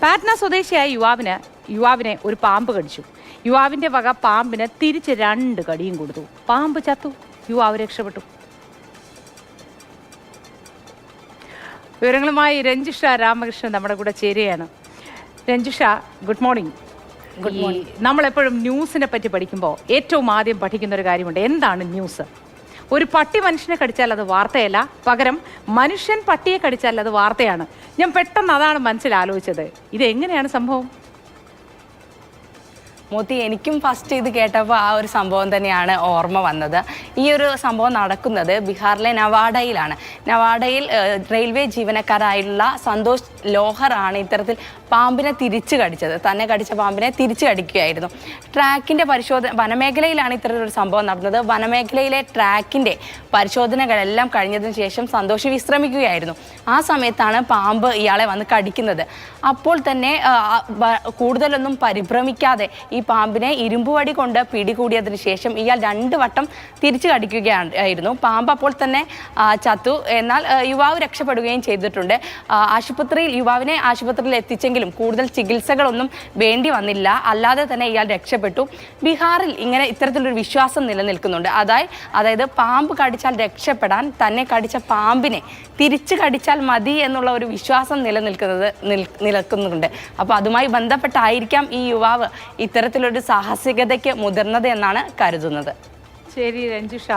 പാറ്റ്ന സ്വദേശിയായ യുവാവിനെ ഒരു പാമ്പ് കടിച്ചു. യുവാവിന്റെ വക പാമ്പിന് തിരിച്ച് 2 കടിയും കൊടുത്തു. പാമ്പ് ചത്തു. യുവാവ് രക്ഷപ്പെട്ടു. വിവരങ്ങളുമായി രഞ്ജുഷ രാമകൃഷ്ണൻ നമ്മുടെ കൂടെ ചേരുകയാണ്. Ranjusha, good morning. നമ്മളെപ്പോഴും ന്യൂസിനെ പറ്റി പഠിക്കുമ്പോൾ ഏറ്റവും ആദ്യം പഠിക്കുന്ന ഒരു കാര്യമുണ്ട്. എന്താണ് ന്യൂസ്? ഒരു പട്ടി മനുഷ്യനെ കടിച്ചാൽ അത് വാർത്തയല്ല, പകരം മനുഷ്യൻ പട്ടിയെ കടിച്ചാൽ അത് വാർത്തയാണ്. ഞാൻ പെട്ടെന്ന് അതാണ് മനസ്സിലാലോചിച്ചത്. ഇതെങ്ങനെയാണ് സംഭവം? മോത്തി, എനിക്കും ഫസ്റ്റ് ഇത് കേട്ടപ്പോൾ ആ ഒരു സംഭവം തന്നെയാണ് ഓർമ്മ വന്നത്. ഈ ഒരു സംഭവം നടക്കുന്നത് ബീഹാറിലെ നവാഡയിലാണ്. നവാഡയിൽ റെയിൽവേ ജീവനക്കാരായുള്ള സന്തോഷ് ലോഹർ ആണ് ഇത്തരത്തിൽ പാമ്പിനെ തിരിച്ചു കടിച്ചത്. തന്നെ കടിച്ച പാമ്പിനെ തിരിച്ചു കടിക്കുകയായിരുന്നു. ട്രാക്കിൻ്റെ വനമേഖലയിലാണ് ഇത്തരത്തിലൊരു സംഭവം നടന്നത്. വനമേഖലയിലെ ട്രാക്കിൻ്റെ പരിശോധനകളെല്ലാം കഴിഞ്ഞതിന് ശേഷം സന്തോഷ് വിശ്രമിക്കുകയായിരുന്നു. ആ സമയത്താണ് പാമ്പ് ഇയാളെ വന്ന് കടിക്കുന്നത്. അപ്പോൾ തന്നെ കൂടുതലൊന്നും പരിഭ്രമിക്കാതെ ഈ പാമ്പിനെ ഇരുമ്പുവടി കൊണ്ട് പിടികൂടിയതിന് ശേഷം ഇയാൾ 2 വട്ടം തിരിച്ചു കടിക്കുകയായിരുന്നു. പാമ്പ് അപ്പോൾ തന്നെ ചത്തു. എന്നാൽ യുവാവ് രക്ഷപ്പെടുകയും ചെയ്തിട്ടുണ്ട്. യുവാവിനെ ആശുപത്രിയിൽ എത്തിച്ചെങ്കിലും കൂടുതൽ ചികിത്സകളൊന്നും വേണ്ടി വന്നില്ല. അല്ലാതെ തന്നെ ഇയാൾ രക്ഷപ്പെട്ടു. ബീഹാറിൽ ഇത്തരത്തിലൊരു വിശ്വാസം നിലനിൽക്കുന്നുണ്ട്. അതായത് പാമ്പ് കടിച്ചാൽ രക്ഷപ്പെടാൻ തന്നെ കടിച്ച പാമ്പിനെ തിരിച്ചു കടിച്ചാൽ മതി എന്നുള്ള ഒരു വിശ്വാസം നിലനിൽക്കുന്നുണ്ട്. അപ്പോൾ അതുമായി ബന്ധപ്പെട്ടായിരിക്കാം ഈ യുവാവ് ഇത്തരത്തിലൊരു സാഹസികതയ്ക്ക് മുതിർന്നത് എന്നാണ് കരുതുന്നത്. ശരി രഞ്ജുഷ.